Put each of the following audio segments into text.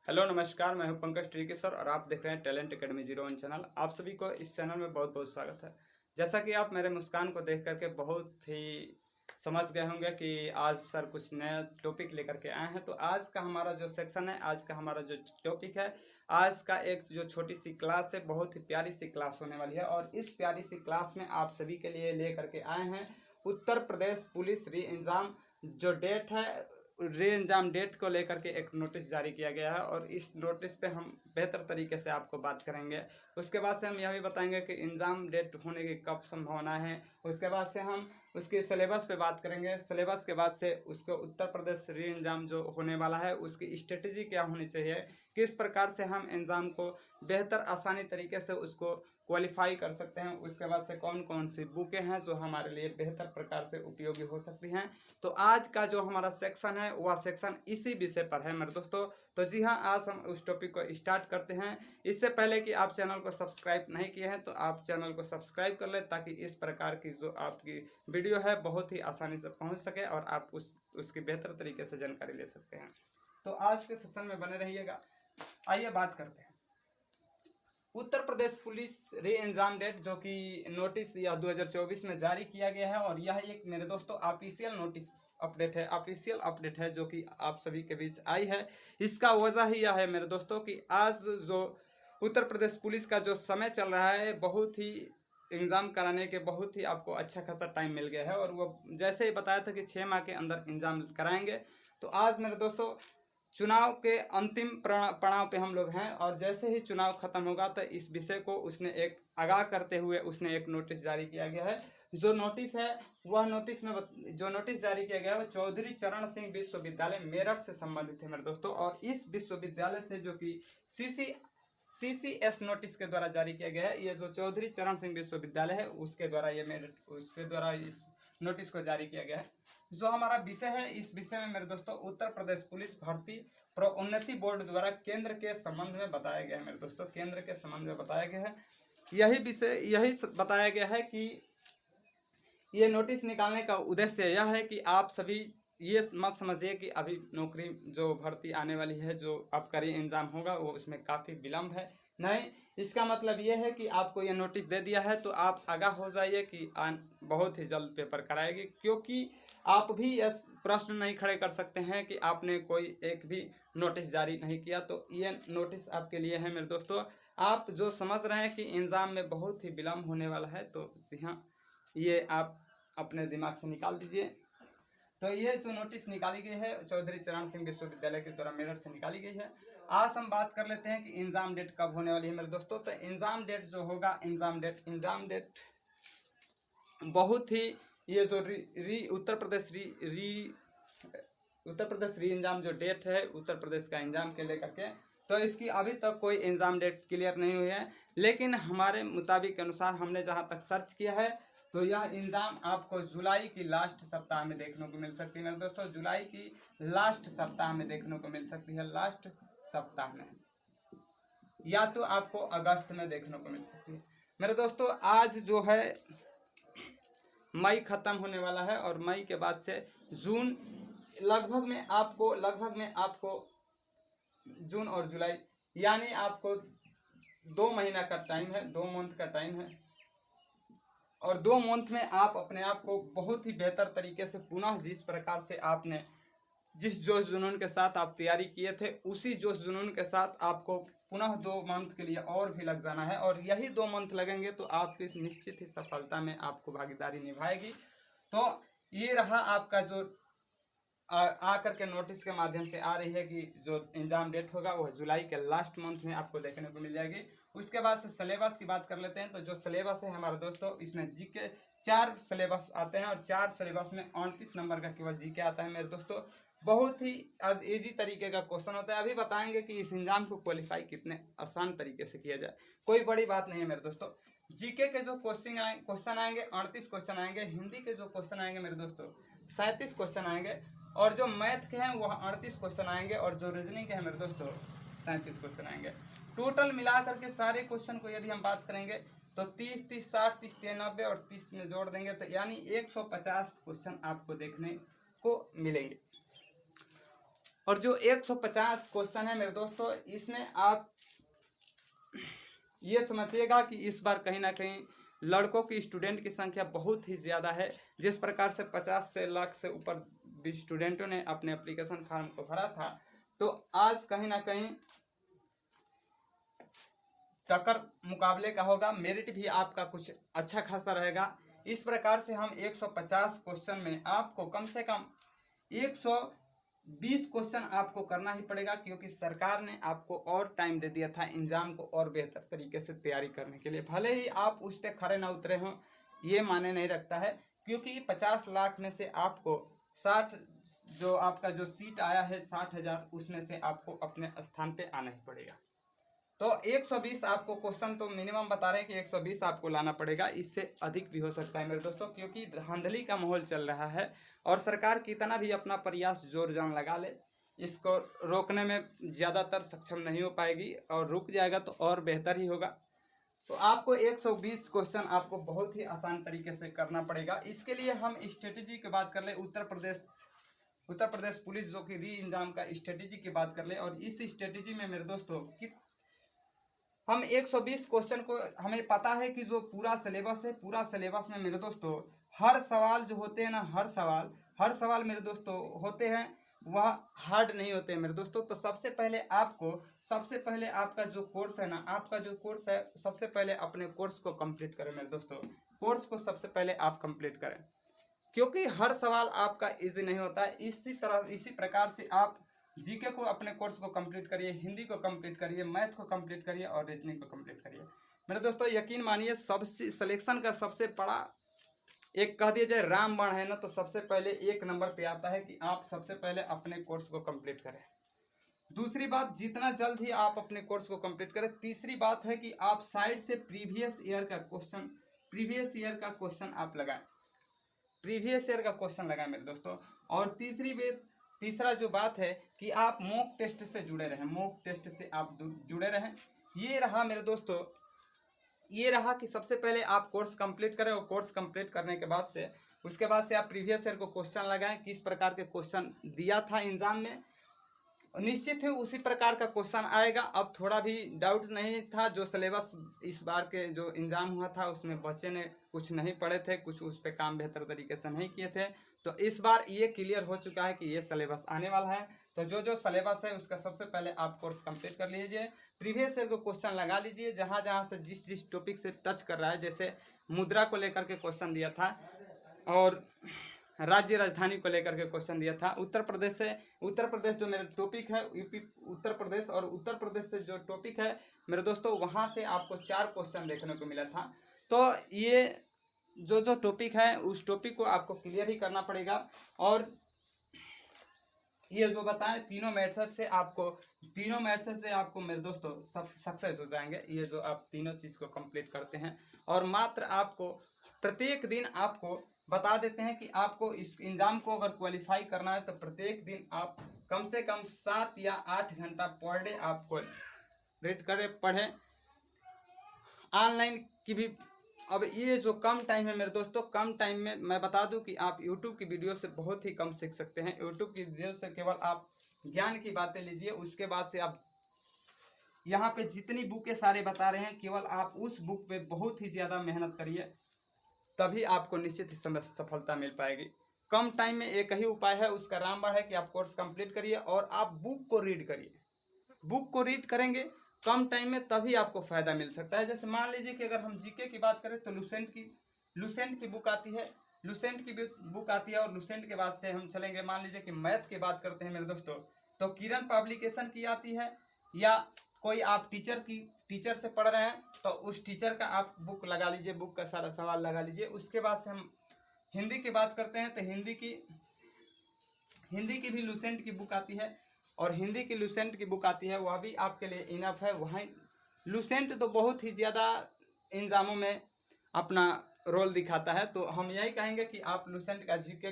Hello नमस्कार, मैं हूं पंकज टीके सर और आप देख रहे हैं टैलेंट एकेडमी 01 चैनल। आप सभी को इस चैनल में बहुत बहुत स्वागत है। जैसा कि आप मेरे मुस्कान को देख करके बहुत ही समझ गए होंगे कि आज सर कुछ नया टॉपिक लेकर के आए हैं। तो आज का हमारा जो सेक्शन है, आज का हमारा जो टॉपिक है, आज का एक जो छोटी सी क्लास है, बहुत ही प्यारी सी क्लास होने वाली है। और इस प्यारी सी क्लास में आप सभी के लिए ले करके आए हैं उत्तर प्रदेश पुलिस री एग्ज़ाम जो डेट है, री एग्ज़ाम डेट को लेकर के एक नोटिस जारी किया गया है। और इस नोटिस पे हम बेहतर तरीके से आपको बात करेंगे। उसके बाद से हम यह भी बताएंगे कि एग्ज़ाम डेट होने की कब संभावना है। उसके बाद से हम उसके सिलेबस पे बात करेंगे। सिलेबस के बाद से उसको उत्तर प्रदेश री एग्ज़ाम जो होने वाला है उसकी स्ट्रेटजी क्या होनी चाहिए, किस प्रकार से हम एग्ज़ाम को बेहतर आसानी तरीके से उसको क्वालिफाई कर सकते हैं। उसके बाद से कौन कौन सी बुकें हैं जो हमारे लिए बेहतर प्रकार से उपयोगी हो सकती हैं। तो आज का जो हमारा सेक्शन है वह सेक्शन इसी विषय पर है मेरे दोस्तों। तो जी हाँ, आज हम उस टॉपिक को स्टार्ट करते हैं। इससे पहले कि आप चैनल को सब्सक्राइब नहीं किए हैं तो आप चैनल को सब्सक्राइब कर लें, ताकि इस प्रकार की जो आपकी वीडियो है बहुत ही आसानी से पहुंच सके और आप उसकी बेहतर तरीके से जानकारी ले सकते हैं। तो आज के सेक्शन में बने रहिएगा। आइए बात करते हैं उत्तर प्रदेश पुलिस री एग्ज़ाम डेट, जो कि नोटिस यह 2024 में जारी किया गया है। और यह एक मेरे दोस्तों ऑफिशियल नोटिस अपडेट है, ऑफिशियल अपडेट है जो कि आप सभी के बीच आई है। इसका वजह ही यह है मेरे दोस्तों कि आज जो उत्तर प्रदेश पुलिस का जो समय चल रहा है, बहुत ही एग्ज़ाम कराने के बहुत ही आपको अच्छा खासा टाइम मिल गया है। और वो जैसे ही बताया था कि 6 माह के अंदर एग्ज़ाम कराएंगे, तो आज मेरे दोस्तों चुनाव के अंतिम पड़ाव पे हम लोग हैं। और जैसे ही चुनाव खत्म होगा तो इस विषय को उसने एक आगाह करते हुए उसने एक नोटिस जारी किया गया है। जो नोटिस है वह नोटिस में जो नोटिस जारी किया गया है वह चौधरी चरण सिंह विश्वविद्यालय मेरठ से संबंधित है मेरे दोस्तों। और इस विश्वविद्यालय से जो कि CCS नोटिस के द्वारा जारी किया गया है, ये जो चौधरी चरण सिंह विश्वविद्यालय है उसके द्वारा इस नोटिस को जारी किया गया है। जो हमारा विषय है, इस विषय में मेरे दोस्तों उत्तर प्रदेश पुलिस भर्ती प्रोन्नति बोर्ड द्वारा केंद्र के संबंध में बताया गया है मेरे दोस्तों, केंद्र के संबंध में बताया गया है। यही बताया गया है कि ये नोटिस निकालने का उद्देश्य यह है कि आप सभी ये मत समझिए कि अभी नौकरी जो भर्ती आने वाली है, जो आपका री एग्ज़ाम होगा, वो उसमें काफ़ी विलम्ब है। नहीं, इसका मतलब ये है कि आपको ये नोटिस दे दिया है तो आप आगाह हो जाइए कि बहुत ही जल्द पेपर कराएगी। क्योंकि आप भी यह प्रश्न नहीं खड़े कर सकते हैं कि आपने कोई एक भी नोटिस जारी नहीं किया। तो ये नोटिस आपके लिए है मेरे दोस्तों। आप जो समझ रहे हैं कि एग्ज़ाम में बहुत ही विलम्ब होने वाला है, तो जी हाँ, ये आप अपने दिमाग से निकाल दीजिए। तो ये जो नोटिस निकाली गई है चौधरी चरण सिंह विश्वविद्यालय के द्वारा मेरठ से निकाली गई है। आज हम बात कर लेते हैं कि एग्ज़ाम डेट कब होने वाली है मेरे दोस्तों। तो एग्ज़ाम डेट जो होगा, एग्ज़ाम डेट बहुत ही, ये जो उत्तर प्रदेश री एग्ज़ाम जो डेट है उत्तर प्रदेश का एग्ज़ाम के लेकर के, तो इसकी अभी तक कोई एग्ज़ाम डेट क्लियर नहीं हुई है। लेकिन हमारे मुताबिक के अनुसार हमने जहाँ तक सर्च किया है, तो यह एग्ज़ाम आपको जुलाई की लास्ट सप्ताह में देखने को मिल सकती है मेरे दोस्तों। जुलाई की लास्ट सप्ताह में देखने को मिल सकती है, लास्ट सप्ताह में, या तो आपको अगस्त में देखने को मिल सकती है मेरे दोस्तों। आज जो है मई ख़त्म होने वाला है और मई के बाद से जून, लगभग में आपको जून और जुलाई, यानी आपको 2 महीना का टाइम है, 2 मंथ का टाइम है। और 2 मंथ में आप अपने आप को बहुत ही बेहतर तरीके से पुनः जिस प्रकार से आपने जिस जोश जुनून के साथ आप तैयारी किए थे, उसी जोश जुनून के साथ आपको पुनः 2 मंथ के लिए और भी लग जाना है। और यही 2 मंथ लगेंगे तो आपकी निश्चित ही सफलता में आपको भागीदारी निभाएगी। तो ये रहा आपका जो आकर के नोटिस के माध्यम से आ रही है कि जो एग्ज़ाम डेट होगा वो जुलाई के लास्ट मंथ में आपको देखने को मिल जाएगी। उसके बाद से सिलेबस की बात कर लेते हैं। तो जो सिलेबस है हमारे दोस्तों, इसमें जीके 4 सिलेबस आते हैं और 4 सिलेबस में 38 नंबर का केवल जीके आता है मेरे दोस्तों। बहुत ही ईजी तरीके का क्वेश्चन होता है। अभी बताएंगे कि इस एग्ज़ाम को क्वालिफाई कितने आसान तरीके से किया जाए, कोई बड़ी बात नहीं है मेरे दोस्तों। जीके के जो क्वेश्चन आएंगे 38 क्वेश्चन आएंगे। हिंदी के जो क्वेश्चन आएंगे मेरे दोस्तों 37 क्वेश्चन आएंगे। और जो मैथ के हैं वह 38 क्वेश्चन आएंगे। और जो रीजनिंग के हैं मेरे दोस्तों 37 क्वेश्चन आएंगे। टोटल मिला करके सारे क्वेश्चन को यदि हम बात करेंगे तो 30, 30, 60, 30, 93 और 30 में जोड़ देंगे तो यानी 150 क्वेश्चन आपको देखने को मिलेंगे। और जो 150 क्वेश्चन है मेरे दोस्तों, इसमें आप ये समझिएगा कि इस बार कहीं ना कहीं लड़कों की स्टूडेंट की संख्या बहुत ही ज़्यादा है। जिस प्रकार से 50 से लाख से ऊपर स्टूडेंटों ने अपने एप्लीकेशन फॉर्म को भरा था, तो आज कहीं ना कहीं टक्कर मुकाबले का होगा, मेरिट भी आपका कुछ अच्छा खासा रहेगा। इस प्रकार से हम 150 क्वेश्चन में आपको कम से कम 120 क्वेश्चन आपको करना ही पड़ेगा, क्योंकि सरकार ने आपको और टाइम दे दिया था एग्जाम को और बेहतर तरीके से तैयारी करने के लिए। भले ही आप उस पर खड़े ना उतरे हों, ये माने नहीं रखता है, क्योंकि 50 लाख में से आपको 60 जो आपका जो सीट आया है 60,000, उसमें से आपको अपने स्थान पे आना ही पड़ेगा। तो 120 आपको क्वेश्चन तो मिनिमम बता रहे हैं कि 120 आपको लाना पड़ेगा, इससे अधिक भी हो सकता है मेरे दोस्तों, क्योंकि धांधली का माहौल चल रहा है और सरकार कितना भी अपना प्रयास जोर जान लगा ले, इसको रोकने में ज़्यादातर सक्षम नहीं हो पाएगी, और रुक जाएगा तो और बेहतर ही होगा। तो आपको 120 क्वेश्चन आपको बहुत ही आसान तरीके से करना पड़ेगा। इसके लिए हम स्ट्रेटेजी की बात कर ले, उत्तर प्रदेश पुलिस जो कि री एग्जाम का स्ट्रेटेजी की बात कर ले, और इस स्ट्रेटेजी में मेरे दोस्तों कि हम 120 क्वेश्चन को, हमें पता है कि जो पूरा सिलेबस है, पूरा सिलेबस में मेरे दोस्तों हर सवाल जो होते हैं ना, हर सवाल मेरे दोस्तों होते हैं, वह हार्ड नहीं होते हैं मेरे दोस्तों। तो सबसे पहले आपका जो कोर्स है ना, आपका जो कोर्स है, सबसे पहले अपने कोर्स को कंप्लीट करें मेरे दोस्तों। कोर्स को सबसे पहले आप कंप्लीट करें, क्योंकि हर सवाल आपका इजी नहीं होता है। इसी प्रकार से आप जीके को अपने कोर्स को कंप्लीट करिए, हिंदी को कंप्लीट करिए, मैथ को कंप्लीट करिए और रीजनिंग को कंप्लीट करिए मेरे दोस्तों। यकीन मानिए, सबसे सिलेक्शन का सबसे बड़ा एक कह दिया जाए रामबाण है ना, तो सबसे पहले 1 नंबर पे आता है कि आप सबसे पहले अपने कोर्स को कंप्लीट करें। दूसरी बात, जितना जल्द ही आप अपने कोर्स को कंप्लीट करें। तीसरी बात है कि आप साइड से प्रीवियस ईयर का क्वेश्चन आप लगाएं, प्रीवियस ईयर का क्वेश्चन लगाएं मेरे दोस्तों। और तीसरा जो बात है कि आप मॉक टेस्ट से जुड़े रहें, मॉक टेस्ट से आप जुड़े रहें। ये रहा मेरे दोस्तों, ये रहा कि सबसे पहले आप कोर्स कंप्लीट करें, और कोर्स कंप्लीट करने के बाद से उसके बाद से आप प्रीवियस ईयर को क्वेश्चन लगाएं, किस प्रकार के क्वेश्चन दिया था एग्जाम में, निश्चित है उसी प्रकार का क्वेश्चन आएगा। अब थोड़ा भी डाउट नहीं था, जो सिलेबस इस बार के जो एग्ज़ाम हुआ था उसमें बच्चे ने कुछ नहीं पढ़े थे, कुछ उस पर काम बेहतर तरीके से नहीं किए थे, तो इस बार ये क्लियर हो चुका है कि ये सिलेबस आने वाला है। तो जो सिलेबस है उसका सबसे पहले आप कोर्स कंप्लीट कर लीजिए, प्रीवियस ईयर को क्वेश्चन लगा लीजिए, जहाँ जहाँ से जिस टॉपिक से टच कर रहा है। जैसे मुद्रा को लेकर के क्वेश्चन दिया था, और राज्य राजधानी को लेकर के क्वेश्चन दिया था। उत्तर प्रदेश जो मेरा टॉपिक है, यूपी उत्तर प्रदेश, और उत्तर प्रदेश से जो टॉपिक है मेरे दोस्तों, वहाँ से आपको 4 क्वेश्चन देखने को मिला था। तो ये जो टॉपिक है, उस टॉपिक को आपको क्लियर ही करना पड़ेगा। और ये जो बताएं, तीनों मेथड से आपको मेरे दोस्तों सब सक्सेस हो जाएंगे, ये जो आप तीनों चीज़ को कंप्लीट करते हैं। और मात्र आपको प्रत्येक दिन आपको बता देते हैं कि आपको इस एग्ज़ाम को अगर क्वालिफाई करना है, तो प्रत्येक दिन आप कम से कम 7 या 8 घंटा पर डे आपको रीड करें, पढ़ें। ऑनलाइन की भी, अब ये जो कम टाइम है मेरे दोस्तों, कम टाइम में मैं बता दूं कि आप YouTube की वीडियो से बहुत ही कम सीख सकते हैं। YouTube की वीडियो से केवल आप ज्ञान की बातें लीजिए, उसके बाद से आप यहाँ पे जितनी बुकें सारे बता रहे हैं, केवल आप उस बुक पे बहुत ही ज़्यादा मेहनत करिए, तभी आपको निश्चित ही समय सफलता मिल पाएगी। कम टाइम में एक ही उपाय है, उसका रामबाण है कि आप कोर्स कंप्लीट करिए और आप बुक को रीड करिए। बुक को रीड करेंगे कम टाइम में, तभी आपको फ़ायदा मिल सकता है। जैसे मान लीजिए कि अगर हम जीके की बात करें, तो लुसेंट की बुक आती है, और लुसेंट के बाद से हम चलेंगे, मान लीजिए कि मैथ की बात करते हैं मेरे दोस्तों, तो किरण पब्लिकेशन की आती है, या कोई आप टीचर से पढ़ रहे हैं तो उस टीचर का आप बुक लगा लीजिए, बुक का सारा सवाल लगा लीजिए। उसके बाद से हम हिंदी की बात करते हैं, तो हिंदी की भी लुसेंट की बुक आती है, और हिंदी की लुसेंट की बुक आती है, वह भी आपके लिए इनफ है। वहीं लुसेंट तो बहुत ही ज़्यादा एग्जामों में अपना रोल दिखाता है, तो हम यही कहेंगे कि आप लुसेंट का जीके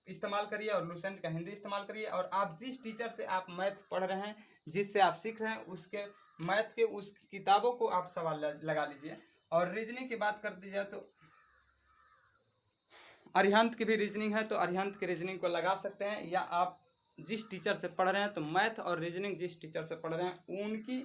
इस्तेमाल करिए और लुसेंट का हिंदी इस्तेमाल करिए, और आप जिस टीचर से आप मैथ पढ़ रहे हैं, जिससे आप सीख रहे हैं, उसके मैथ के उस किताबों को आप सवाल लगा लीजिए। और रीजनिंग की बात कर दी जाए तो अरिहंत की भी रीजनिंग है, तो अरिहंत की रीजनिंग को लगा सकते हैं, या आप जिस टीचर से पढ़ रहे हैं, तो मैथ और रीजनिंग जिस टीचर से पढ़ रहे हैं उनकी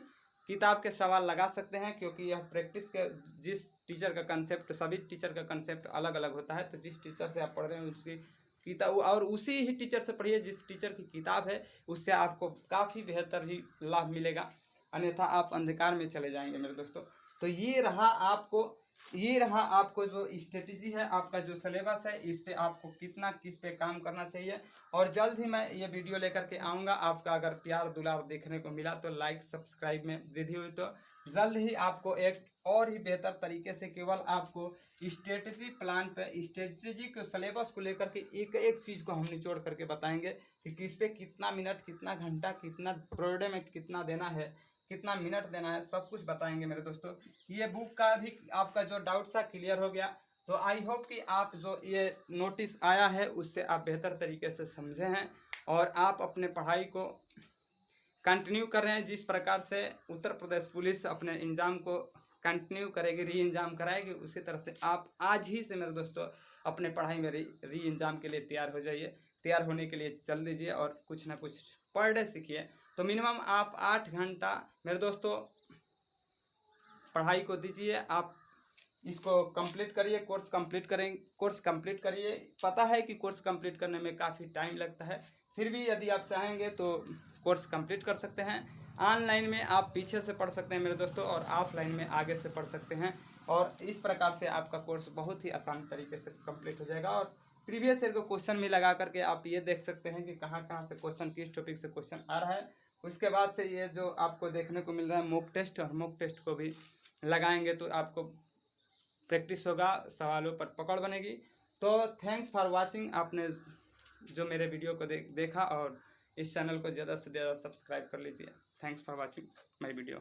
किताब के सवाल लगा सकते हैं, क्योंकि यह प्रैक्टिस के जिस टीचर का कंसेप्ट, सभी टीचर का कंसेप्ट अलग अलग होता है। तो जिस टीचर से आप पढ़ रहे हैं उसकी किताब, और उसी ही टीचर से पढ़िए जिस टीचर की किताब है, उससे आपको काफ़ी बेहतर ही लाभ मिलेगा, अन्यथा आप अंधकार में चले जाएंगे मेरे दोस्तों। तो ये रहा आपको जो स्ट्रेटजी है, आपका जो सिलेबस है, इस पे आपको किस पे काम करना चाहिए। और जल्द ही मैं ये वीडियो लेकर के आऊँगा। आपका अगर प्यार दुलार देखने को मिला तो लाइक सब्सक्राइब में वृद्धि हुई तो जल्द ही आपको एक और ही बेहतर तरीके से केवल आपको स्ट्रेटजी प्लान पे, स्ट्रेटजी के सिलेबस को लेकर के एक एक चीज़ को हम निचोड़ करके बताएंगे कि किस पे कितना मिनट, कितना घंटा, कितना पर डे में कितना देना है, कितना मिनट देना है, सब कुछ बताएंगे मेरे दोस्तों। ये बुक का भी आपका जो डाउट सा क्लियर हो गया। तो आई होप कि आप जो ये नोटिस आया है उससे आप बेहतर तरीके से समझे हैं और आप अपने पढ़ाई को कंटिन्यू कर रहे हैं। जिस प्रकार से उत्तर प्रदेश पुलिस अपने एग्ज़ाम को कंटिन्यू करेगी, री एग्ज़ाम कराएगी, उसी तरह से आप आज ही से मेरे दोस्तों अपने पढ़ाई में री एग्ज़ाम के लिए तैयार हो जाइए। तैयार होने के लिए चल दीजिए और कुछ ना कुछ पर डे सीखिए। तो मिनिमम आप 8 घंटा मेरे दोस्तों पढ़ाई को दीजिए। आप इसको कंप्लीट करिए, कोर्स कंप्लीट करिए। पता है कि कोर्स कंप्लीट करने में काफ़ी टाइम लगता है, फिर भी यदि आप चाहेंगे तो कोर्स कंप्लीट कर सकते हैं। ऑनलाइन में आप पीछे से पढ़ सकते हैं मेरे दोस्तों, और ऑफलाइन में आगे से पढ़ सकते हैं। और इस प्रकार से आपका कोर्स बहुत ही आसान तरीके से कंप्लीट हो जाएगा। और प्रीवियस ईयर को क्वेश्चन भी लगा करके आप ये देख सकते हैं कि कहाँ कहाँ से क्वेश्चन, किस टॉपिक से क्वेश्चन आ रहा है। उसके बाद से ये जो आपको देखने को मिल रहा है मॉक टेस्ट, और मॉक टेस्ट को भी लगाएंगे तो आपको प्रैक्टिस होगा, सवालों पर पकड़ बनेगी। तो थैंक्स फॉर वाचिंग। आपने जो मेरे वीडियो को देखा और इस चैनल को ज़्यादा से ज़्यादा सब्सक्राइब कर लीजिए। Thanks for watching my video.